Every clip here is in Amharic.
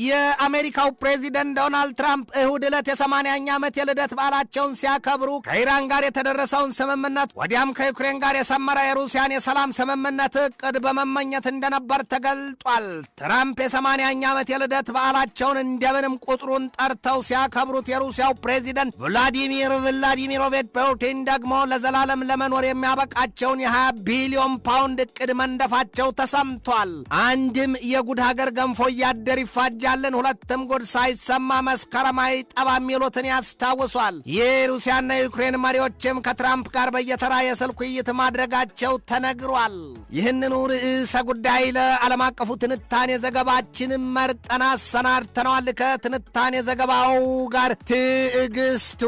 የአሜሪካው ፕሬዚደንት ዶናልድ ትራምፕ እሁድ ዕለት የ80ኛ ዓመት የልደት በዓላቸውን ሲያከብሩ ከኢራን ጋር የተደረሰውን ስምምነት ወዲያም ከዩክሬን ጋር የሰመረ የሩሲያን የሰላም ስምምነት እቅድ በመመኘት እንደነበር ተገልጧል። ትራምፕ የ80ኛ ዓመት የልደት በዓላቸውን እንደምንም ቁጥሩን ጠርተው ሲያከብሩት የሩሲያው ፕሬዚደንት ቭላዲሚር ቭላዲሚሮቪች ፑቲን ደግሞ ለዘላለም ለመኖር የሚያበቃቸውን የ20 ቢሊዮን ፓውንድ እቅድ መንደፋቸው ተሰምቷል። አንድም የጉድ ሀገር ገንፎ እያደር ይፋጃልን፣ ሁለትም ጉድ ሳይሰማ መስከረም አይጠባም የሚሉትን ያስታውሷል። የሩሲያና የዩክሬን መሪዎችም ከትራምፕ ጋር በየተራ የስልክ ውይይት ማድረጋቸው ተነግሯል። ይህንኑ ርዕሰ ጉዳይ ለዓለም አቀፉ ትንታኔ ዘገባችን መርጠን አሰናድተነዋል። ከትንታኔ ዘገባው ጋር ትዕግስቱ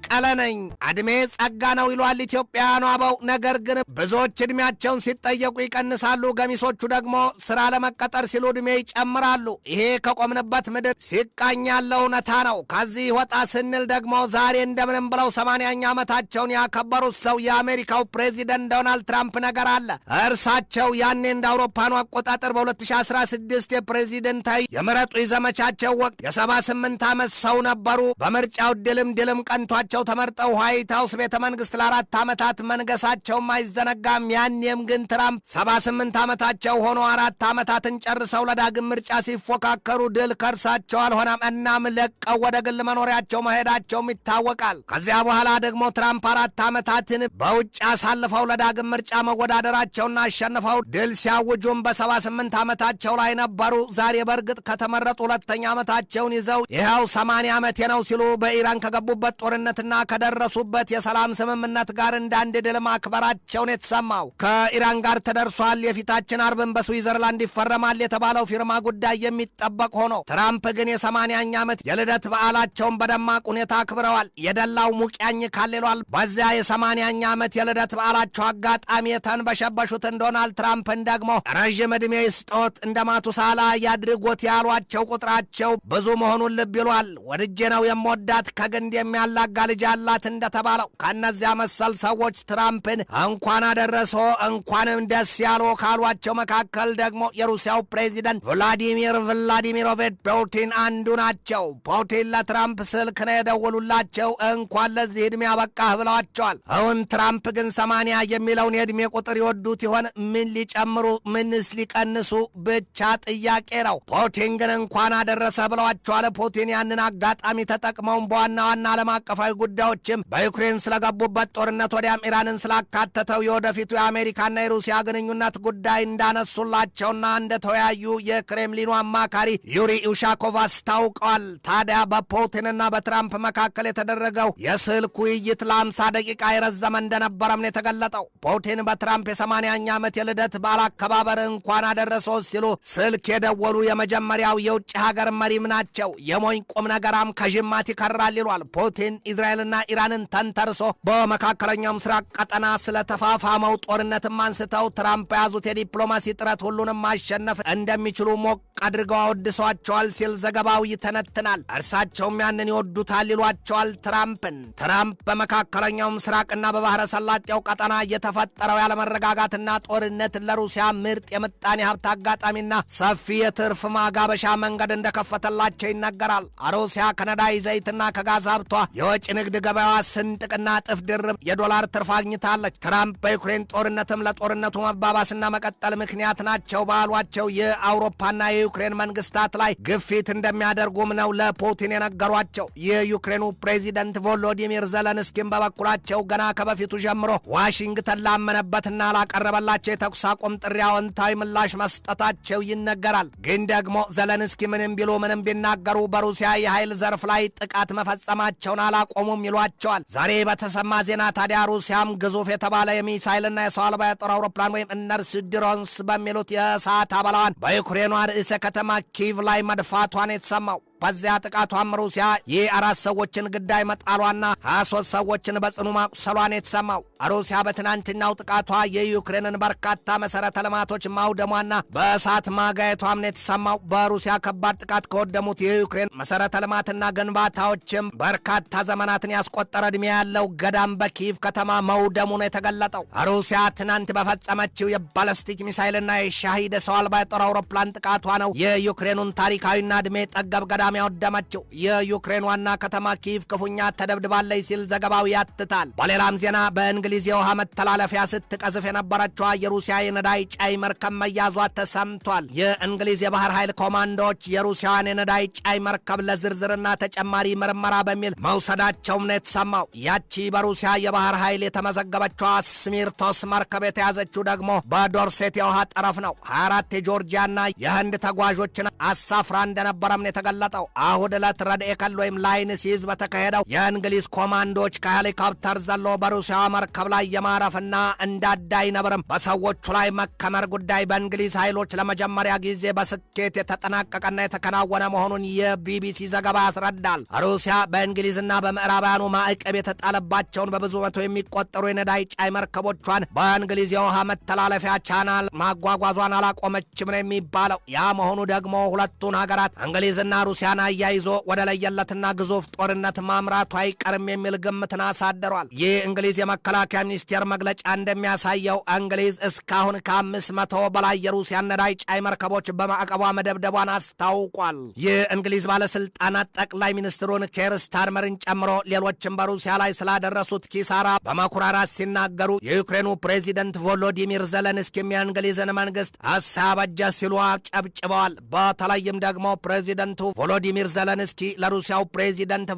ቀለነኝ። ዕድሜ ጸጋ ነው ይሏል ኢትዮጵያውያኑ አበው። ነገር ግን ብዙዎች ዕድሜያቸውን ሲጠየቁ ይቀንሳሉ፣ ገሚሶቹ ደግሞ ስራ ለመቀጠር ሲሉ ዕድሜ ይጨምራሉ። ይሄ ከቆምንበት ምድር ሲቃኝ ያለው እውነታ ነው። ከዚህ ወጣ ስንል ደግሞ ዛሬ እንደምንም ብለው 80ኛ ዓመታቸውን ያከበሩት ሰው የአሜሪካው ፕሬዚደንት ዶናልድ ትራምፕ ነገር አለ። እርሳቸው ያኔ እንደ አውሮፓኑ አቆጣጠር በ2016 የፕሬዚደንታዊ የምረጡኝ ዘመቻቸው ወቅት የ78 ዓመት ሰው ነበሩ። በምርጫው ድልም ቀንቷቸው ተመርጠው ዋይት ሃውስ ቤተ መንግስት ለ4 ዓመታት መንገሳቸውም አይዘነጋም። ያኔም ግን ትራምፕ 78 ዓመታቸው ሆኖ 4 ዓመታትን ጨርሰው ለዳግም ምርጫ ሲፎካከሩ ድል ከርሳቸው አልሆነም። እናም ለቀው ወደ ግል መኖሪያቸው መሄዳቸውም ይታወቃል። ከዚያ በኋላ ደግሞ ትራምፕ 4 ዓመታትን በውጭ አሳልፈው ለዳግም ምርጫ መወዳደራቸውና አሸንፈው ድል ሲያውጁም በ78 ዓመታቸው ላይ ነበሩ። ዛሬ በእርግጥ ከተመረጡ ሁለተኛ ዓመታቸውን ይዘው ይኸው 80 ዓመቴ ነው ሲሉ በኢራን ከገቡበት ጦርነትና ከደረሱበት የሰላም ስምምነት ጋር እንዳንድ ድል ማክበራቸውን የተሰማው። ከኢራን ጋር ተደርሷል፣ የፊታችን አርብን በስዊዘርላንድ ይፈረማል የተባለው ፊርማ ጉዳይ የሚጠበቅ ሆኖ ትራምፕ ግን የ80ኛ ዓመት የልደት በዓላቸውን በደማቅ ሁኔታ አክብረዋል። የደላው ሙቅያኝ ካሌሏል። በዚያ የ80ኛ ዓመት የልደት በዓላቸው አጋጣሚ የተንበሸበሹትን ዶናልድ ትራምፕን ደግሞ ረዥም ዕድሜ ይስጦት እንደ ማቱሳላ ያድርጎት ያሏቸው ቁጥራቸው ብዙ መሆኑን ልብ ይሏል። ወድጄ ነው የምወዳት ከግንድ የሚያላጋ ልጅ አላት እንደተባለው ከእነዚያ መሰል ሰዎች ትራምፕን እንኳን አደረሶ እንኳንም ደስ ያሎ ካሏቸው መካከል ደግሞ የሩሲያው ፕሬዚደንት ቭላዲሚር ቭላዲሚሮቪች ፑቲን አንዱ ናቸው። ፑቲን ለትራምፕ ስልክ ነው የደወሉላቸው። እንኳን ለዚህ ዕድሜ ያበቃህ ብለዋቸዋል። አሁን ትራምፕ ግን 80 የሚለውን የዕድሜ ቁጥር ይወዱት ይሆን? ምን ሊጨምሩ ምንስ ሊቀንሱ ብቻ ጥያቄ ነው። ፑቲን ግን እንኳን አደረሰ ብለዋቸዋል። ፑቲን ያንን አጋጣሚ ተጠቅመው በዋና ዋና ዓለም አቀፋዊ ጉዳዮችም በዩክሬን ስለገቡበት ጦርነት ወዲያም ኢራንን ስላካተተው የወደፊቱ የአሜሪካና የሩሲያ ግንኙነት ጉዳይ እንዳነሱላቸውና እንደተወያዩ የክሬምሊኑ አማካሪ ዩሪ ኡሻኮቭ አስታውቀዋል። ታዲያ በፑቲንና በትራምፕ መካከል የተደረገው የስልክ ውይይት ለ50 ደቂቃ የረዘመ እንደነበረም ነው የተገለጠው። ፑቲን በትራምፕ የ80ኛ ዓመት የልደት በዓል አከባበር እንኳን አደረሰው ሲሉ ስልክ የደወሉ የመጀመሪያው የውጭ ሀገር መሪም ናቸው። የሞኝ ቁም ነገራም ከዥማት ይከራል ይሏል ፑቲን። እስራኤልና ኢራንን ተንተርሶ በመካከለኛው ምስራቅ ቀጠና ስለተፋፋመው ጦርነትም አንስተው ትራምፕ የያዙት የዲፕሎማሲ ጥረት ሁሉንም ማሸነፍ እንደሚችሉ ሞቅ አድርገው አወድሰዋቸዋል ሲል ዘገባው ይተነትናል። እርሳቸውም ያንን ይወዱታል ይሏቸዋል ትራምፕን። ትራምፕ በመካከለኛው ምስራቅና በባህረ ሰላጤው ቀጠና የተፈጠረው ያለመረጋጋትና ጦርነት ለሩሲያ ምርጥ የምጣኔ ሀብት አጋጣሚና ሰፊ የትርፍ ማጋበሻ መንገድ እንደከፈተላቸው ይነገራል። ሩሲያ ከነዳጅ ዘይትና ከጋዝ ሀብቷ የወጭ ንግድ ገበያዋ ስንጥቅና እጥፍ ድርብ የዶላር ትርፍ አግኝታለች። ትራምፕ በዩክሬን ጦርነትም ለጦርነቱ መባባስና መቀጠል ምክንያት ናቸው ባሏቸው የአውሮፓና የዩክሬን መንግስታት ላይ ግፊት እንደሚያደርጉም ነው ለፑቲን የነገሯቸው። የዩክሬኑ ፕሬዚደንት ቮሎዲሚር ዘለንስኪን በበኩላቸው ገና ከበፊቱ ጀምሮ ዋሽንግተን ላመነበትና ላቀረበላቸው የተኩስ አቁም ጥሪ አዎንታዊ ምላሽ መስጠታቸው ይነገራል። ግን ደግሞ ዘለንስኪ ምንም ቢሉ ምንም ቢናገሩ በሩሲያ የኃይል ዘርፍ ላይ ጥቃት መፈጸማቸውን አላቆሙም ይሏቸዋል። ዛሬ በተሰማ ዜና ታዲያ ሩሲያም ግዙፍ የተባለ የሚሳይልና የሰው አልባ የጦር አውሮፕላን ወይም እነርሱ ድሮንስ በሚሉት የሰዓት አበላዋን በዩክሬኗ ርዕሰ ከተማ ኪቭ ላይ መድፋቷን የተሰማው በዚያ ጥቃቷም ሩሲያ የአራት ሰዎችን ግዳይ መጣሏና 23 ሰዎችን በጽኑ ማቁሰሏን የተሰማው ሩሲያ በትናንትናው ጥቃቷ የዩክሬንን በርካታ መሰረተ ልማቶች ማውደሟና በእሳት ማጋየቷም የተሰማው በሩሲያ ከባድ ጥቃት ከወደሙት የዩክሬን መሰረተ ልማትና ግንባታዎችም በርካታ ዘመናትን ያስቆጠረ ዕድሜ ያለው ገዳም በኪየቭ ከተማ መውደሙ ነው የተገለጠው። ሩሲያ ትናንት በፈጸመችው የባለስቲክ ሚሳይልና የሻሂድ ሰው አልባ የጦር አውሮፕላን ጥቃቷ ነው የዩክሬኑን ታሪካዊና ዕድሜ ጠገብ ገዳም ያወደመችው። የዩክሬን ዋና ከተማ ኪየቭ ክፉኛ ተደብድባለች ሲል ዘገባው ያትታል። በሌላም ዜና በእንግሊዝ የውሃ መተላለፊያ ስትቀዝፍ የነበረችዋ የሩሲያ የነዳጅ ጫኝ መርከብ መያዟ ተሰምቷል። የእንግሊዝ የባህር ኃይል ኮማንዶዎች የሩሲያዋን የነዳጅ ጫኝ መርከብ ለዝርዝርና ተጨማሪ ምርመራ በሚል መውሰዳቸውም ነው የተሰማው። ያቺ በሩሲያ የባህር ኃይል የተመዘገበችዋ ስሚርቶስ መርከብ የተያዘችው ደግሞ በዶርሴት የውሃ ጠረፍ ነው። 24 የጆርጂያና የህንድ ተጓዦችን አሳፍራ እንደነበረም ነው የተገለጠው። አሁን ዕለት ረድኤከል ወይም ላይን ሲይዝ በተካሄደው የእንግሊዝ ኮማንዶች ከሄሊኮፕተር ዘሎ በሩሲያ መርከብ ላይ የማረፍና እንዳዳይ ነብርም በሰዎቹ ላይ መከመር ጉዳይ በእንግሊዝ ኃይሎች ለመጀመሪያ ጊዜ በስኬት የተጠናቀቀና የተከናወነ መሆኑን የቢቢሲ ዘገባ ያስረዳል። ሩሲያ በእንግሊዝና በምዕራባውያኑ ማዕቀብ የተጣለባቸውን በብዙ መቶ የሚቆጠሩ የነዳጅ ጫኝ መርከቦቿን በእንግሊዝ የውሃ መተላለፊያ ቻናል ማጓጓዟን አላቆመችም ነው የሚባለው። ያ መሆኑ ደግሞ ሁለቱን ሀገራት እንግሊዝና ሩሲያን አያይዞ ወደ ለየለትና ግዙፍ ጦርነት ማምራቱ አይቀርም የሚል ግምትን አሳድሯል። ይህ እንግሊዝ የመከላከያ ሚኒስቴር መግለጫ እንደሚያሳየው እንግሊዝ እስካሁን ከ500 በላይ የሩሲያን ነዳጅ ጫኝ መርከቦች በማዕቀቧ መደብደቧን አስታውቋል። የእንግሊዝ ባለስልጣናት ጠቅላይ ሚኒስትሩን ኬር ስታርመርን ጨምሮ ሌሎችም በሩሲያ ላይ ስላደረሱት ኪሳራ በመኩራራት ሲናገሩ የዩክሬኑ ፕሬዚደንት ቮሎዲሚር ዘለንስኪም የእንግሊዝን መንግስት አሳበጀ ሲሉ አጨብጭበዋል። በተለይም ደግሞ ፕሬዚደንቱ ቮሎዲሚር ዘለንስኪ ለሩሲያው ፕሬዚደንት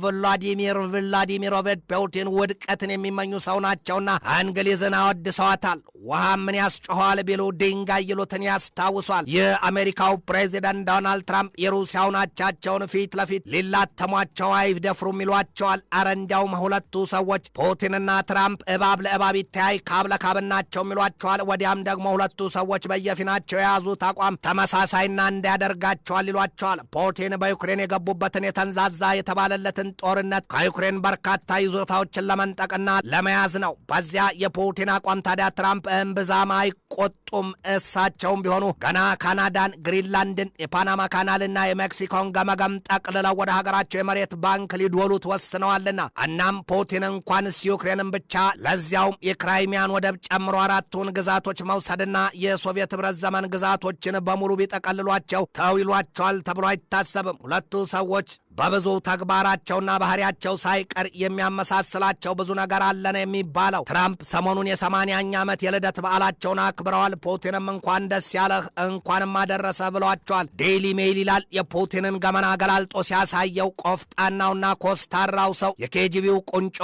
ቭላዲሚሮቪች ፑቲን ውድቀትን የሚመኙ ሰው ናቸውና እንግሊዝን አወድሰዋታል። ውሃ ምን ያስጮኋል ቢሉ ድንጋይ ይሉትን ያስታውሷል። የአሜሪካው ፕሬዚደንት ዶናልድ ትራምፕ የሩሲያውን አቻቸውን ፊት ለፊት ሊላተሟቸው አይደፍሩም ይሏቸዋል። አረ እንዲያውም ሁለቱ ሰዎች ፑቲንና ትራምፕ እባብ ለእባብ ይተያይ ካብ ለካብናቸው ይሏቸዋል። ወዲያም ደግሞ ሁለቱ ሰዎች በየፊናቸው የያዙት አቋም ተመሳሳይና እንዲያደርጋቸዋል ይሏቸዋል። ፑቲን በዩክሬን የገቡበትን የተንዛዛ የተባለለትን ጦርነት ከዩክሬን በርካታ ይዞታዎችን ለመንጠቅና ለመያዝ ነው። በዚያ የፑቲን አቋም ታዲያ ትራምፕ እምብዛም አይቆጡም። እሳቸውም ቢሆኑ ገና ካናዳን፣ ግሪንላንድን፣ የፓናማ ካናልና የሜክሲኮን ገመገም ጠቅልለው ወደ ሀገራቸው የመሬት ባንክ ሊዶሉት ወስነዋልና እናም ፑቲን እንኳንስ ዩክሬንን ብቻ ለዚያውም የክራይሚያን ወደብ ጨምሮ 4ቱን ግዛቶች መውሰድና የሶቪየት ህብረት ዘመን ግዛቶችን በሙሉ ቢጠቀልሏቸው ተው ይሏቸዋል ተብሎ አይታሰብም። ሁለቱ ሰዎች በብዙ ተግባራቸውና ባህሪያቸው ሳይቀር የሚያመሳስላቸው ብዙ ነገር አለ ነው የሚባለው። ትራምፕ ሰሞኑን የ80ኛ ዓመት የልደት በዓላቸውን አክብረዋል። ፑቲንም እንኳን ደስ ያለህ እንኳንም አደረሰ ብሏቸዋል። ዴይሊ ሜይል ይላል የፑቲንን ገመና ገላልጦ ሲያሳየው ቆፍጣናውና ኮስታራው ሰው የኬጂቢው ቁንጮ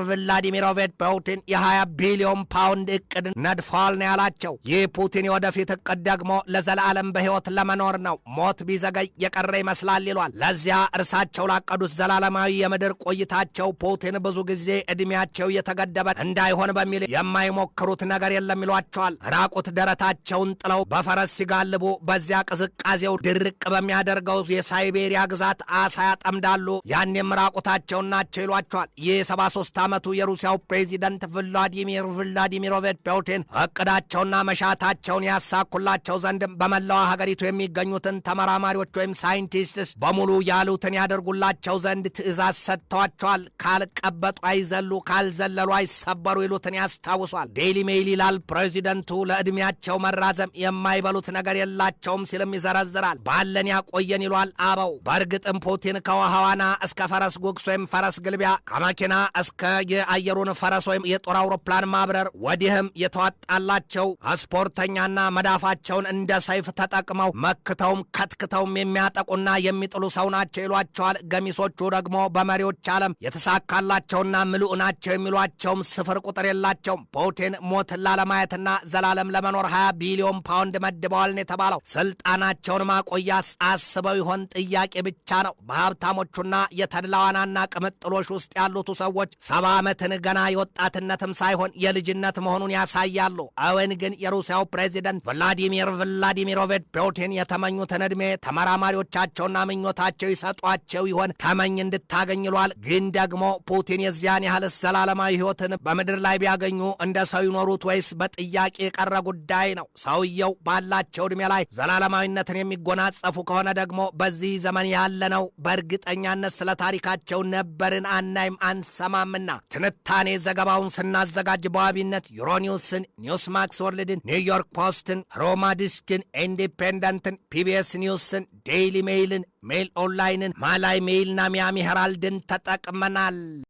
ቭላዲሚሮቪች ፑቲን የ20 ቢሊዮን ፓውንድ እቅድ ነድፈዋል ነው ያላቸው። ይህ ፑቲን የወደፊት እቅድ ደግሞ ለዘላለም በሕይወት ለመኖር ነው። ሞት ቢዘገይ የቀረ ይመስላል ይሏል። ለዚያ እርሳቸው ላቀዱት ዘላለማዊ የምድር ቆይታቸው ፑቲን ብዙ ጊዜ ዕድሜያቸው የተገደበ እንዳይሆን በሚል የማይሞክሩት ነገር የለም ይሏቸዋል። ራቁት ደረታቸውን ጥለው በፈረስ ሲጋልቡ በዚያ ቅዝቃዜው ድርቅ በሚያደርገው የሳይቤሪያ ግዛት አሳ ያጠምዳሉ። ያኔም ራቁታቸውን ናቸው ይሏቸዋል። ይህ 73 ዓመቱ የሩሲያው ፕሬዚደንት ቭላዲሚሮቪች ፑቲን እቅዳቸውና መሻታቸውን ያሳኩላቸው ዘንድ በመላዋ ሀገሪቱ የሚገኙትን ተመራማሪዎች ወይም ሳይንቲስትስ በሙሉ ያሉትን ያደርጉላቸው ዘንድ ትእዛዝ ሰጥተዋቸዋል። ካልቀበጡ አይዘሉ፣ ካልዘለሉ አይሰበሩ ይሉትን ያስታውሷል። ዴይሊ ሜይል ይላል ፕሬዚደንቱ ለዕድሜያቸው መራዘም የማይበሉት ነገር የላቸውም ሲልም ይዘረዝራል። ባለን ያቆየን ይሏል አበው። በእርግጥም ፑቲን ከውሃ ዋና እስከ ፈረስ ጉግስ ወይም ፈረስ ግልቢያ፣ ከመኪና እስከ የአየሩን ፈረስ ወይም የጦር አውሮፕላን ማብረር ወዲህም የተዋጣላቸው ስፖርተኛና መዳፋቸውን እንደ ሰይፍ ተጠቅመው መክተውም ከትክተውም የሚያጠቁና የሚጥሉ ሰው ናቸው ይሏቸዋል። ገሚሶቹ ደግሞ በመሪዎች ዓለም የተሳካላቸውና ምሉዕ ናቸው የሚሏቸውም ስፍር ቁጥር የላቸውም። ፑቲን ሞትን ላለማየትና ዘላለም ለመኖር 20 ቢሊዮን ፓውንድ መድበዋል ነው የተባለው። ስልጣናቸውን ማቆያስ አስበው ይሆን ጥያቄ ብቻ ነው። በሀብታሞቹና የተድላዋናና ቅምጥሎች ውስጥ ያሉት ሰዎች 70 ዓመትን ገና የወጣትነትም ሳይሆን የልጅነት መሆኑን ያሳያሉ። አወን ግን የሩሲያው ፕሬዚደንት ቭላዲሚሮቪች ፑቲን የተመኙትን ዕድሜ ተመራማሪዎቻቸውና ምኞታቸው ይሰጧቸው ይሆን? ተመኝ እንድታገኝ ይሏል። ግን ደግሞ ፑቲን የዚያን ያህል ዘላለማዊ ሕይወትን በምድር ላይ ቢያገኙ እንደ ሰው ይኖሩት ወይስ በጥያቄ የቀረ ጉዳይ ነው? ሰውየው ባላቸው ዕድሜ ላይ ዘላለማዊነትን የሚጎናጸፉ ከሆነ ደግሞ በዚህ ዘመን ያለነው በእርግጠኛነት ስለ ታሪካቸው ነበርን አናይም አንሰማምና ትንታኔ ዘገባውን ስናዘጋጅ በዋቢነት ዩሮኒውስን፣ ኒውስማክስ ወርልድን፣ ኒውዮርክ ፖስትን፣ ሮማ ዲስክን፣ ኢንዲፔንደንትን፣ ፒቢኤስ ኒውስን፣ ዴይሊ ሜይልን፣ ሜይል ኦንላይንን፣ ማላይ ሜይልና ሚያሚ ሄራልድን ተጠቅመናል።